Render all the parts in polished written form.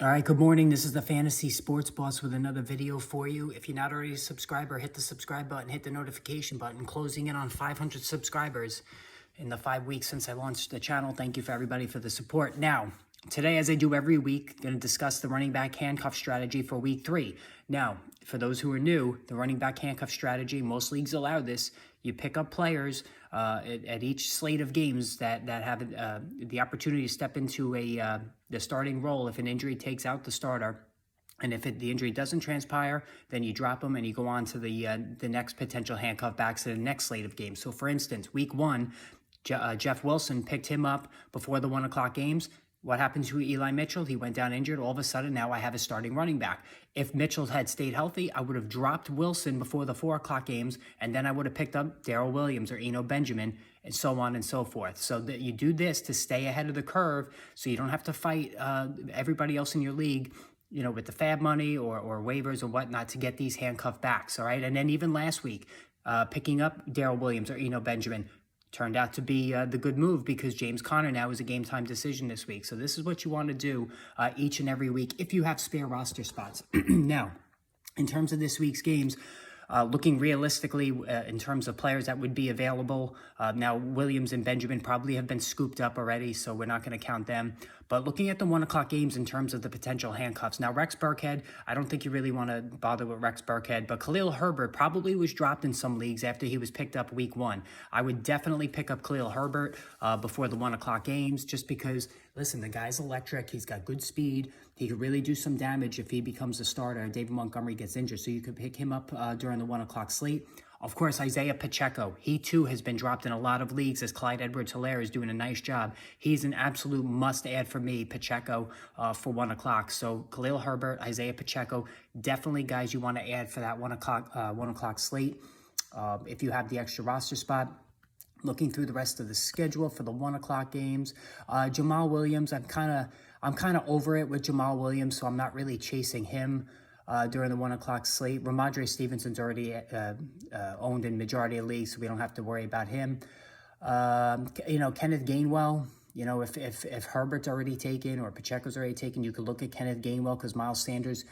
All right, good morning. This is the Fantasy Sports Boss with another video for you. If you're not already a subscriber, hit the subscribe button, hit the notification button. Closing in on 500 subscribers in the 5 weeks since I launched the channel. Thank you for everybody for the support. Now, today, as I do every week, I'm going to discuss the running back handcuff strategy for week 3. Now, for those who are new, the running back handcuff strategy, most leagues allow this. You pick up players at each slate of games that have the opportunity to step into the starting role if an injury takes out the starter. And if the injury doesn't transpire, then you drop them and you go on to the next potential handcuff backs in the next slate of games. So, for instance, week 1, Jeff Wilson picked him up before the 1 o'clock games. What happened to Eli Mitchell? He went down injured. All of a sudden, now I have a starting running back. If Mitchell had stayed healthy, I would have dropped Wilson before the 4 o'clock games, and then I would have picked up Darrell Williams or Eno Benjamin, and so on and so forth. So that you do this to stay ahead of the curve, so you don't have to fight everybody else in your league, you know, with the fab money or waivers or whatnot to get these handcuff backs, all right? And then even last week, picking up Darrell Williams or Eno Benjamin, turned out to be the good move because James Conner now is a game time decision this week. So this is what you want to do each and every week if you have spare roster spots. Now, in terms of this week's games, looking realistically in terms of players that would be available, now Williams and Benjamin probably have been scooped up already, so we're not going to count them. But looking at the 1 o'clock games in terms of the potential handcuffs, now Rex Burkhead, I don't think you really want to bother with Rex Burkhead, but Khalil Herbert probably was dropped in some leagues after he was picked up week 1. I would definitely pick up Khalil Herbert before the 1 o'clock games just because, listen, the guy's electric. He's got good speed. He could really do some damage if he becomes a starter and David Montgomery gets injured. So you could pick him up during the 1 o'clock slate. Of course, Isaiah Pacheco, he too has been dropped in a lot of leagues as Clyde Edwards-Helaire is doing a nice job. He's an absolute must-add for me, Pacheco, for 1 o'clock. So Khalil Herbert, Isaiah Pacheco, definitely guys you want to add for that 1 o'clock slate if you have the extra roster spot. Looking through the rest of the schedule for the 1 o'clock games, Jamal Williams, I'm kind of over it with Jamal Williams, so I'm not really chasing him during the 1 o'clock slate. Ramondre Stevenson's already owned in majority of leagues, so we don't have to worry about him. Kenneth Gainwell. You know, if Herbert's already taken or Pacheco's already taken, you could look at Kenneth Gainwell because Miles Sanders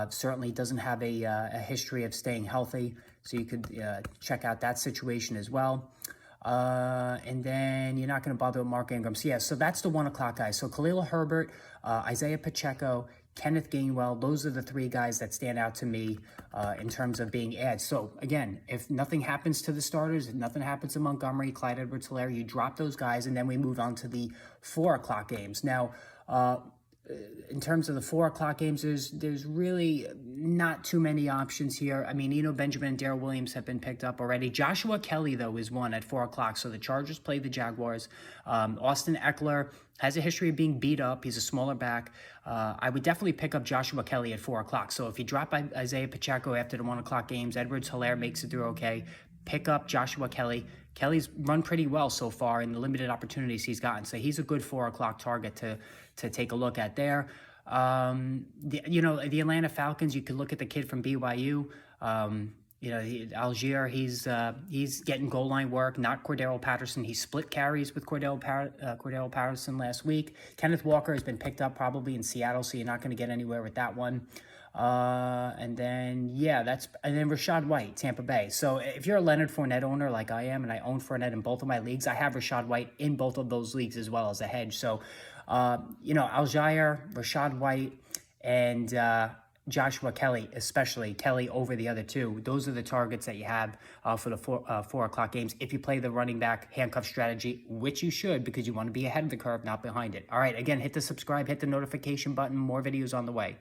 certainly doesn't have a history of staying healthy, so you could check out that situation as well. And then you're not going to bother with Mark Ingram. So, yeah, so that's the 1 o'clock guys. So Khalil Herbert, Isaiah Pacheco, Kenneth Gainwell, those are the 3 guys that stand out to me in terms of being ads. So, again, if nothing happens to the starters, if nothing happens to Montgomery, Clyde Edwards-Helaire, you drop those guys, and then we move on to the 4 o'clock games. Now, in terms of the 4 o'clock games, there's really not too many options here. I mean, Eno Benjamin and Darrell Williams have been picked up already. Joshua Kelley, though, is one at 4 o'clock. So the Chargers play the Jaguars. Austin Eckler has a history of being beat up. He's a smaller back. I would definitely pick up Joshua Kelley at 4 o'clock. So if you drop Isaiah Pacheco after the 1 o'clock games, Edwards-Helaire makes it through okay. Pick up Joshua Kelley. Kelley's run pretty well so far in the limited opportunities he's gotten. So he's a good 4 o'clock target to take a look at there. The Atlanta Falcons, you could look at the kid from BYU. Allgeier, he's getting goal line work, not Cordero Patterson. He split carries with Cordero Patterson last week. Kenneth Walker has been picked up probably in Seattle, so you're not going to get anywhere with that one. And then Rachaad White, Tampa Bay. So if you're a Leonard Fournette owner like I am, and I own Fournette in both of my leagues, I have Rachaad White in both of those leagues as well as a hedge. So, Allgeier, Rachaad White, and Joshua Kelley, especially Kelley over the other 2. Those are the targets that you have for the 4 o'clock games. If you play the running back handcuff strategy, which you should because you want to be ahead of the curve, not behind it. All right, again, hit the subscribe, hit the notification button. More videos on the way.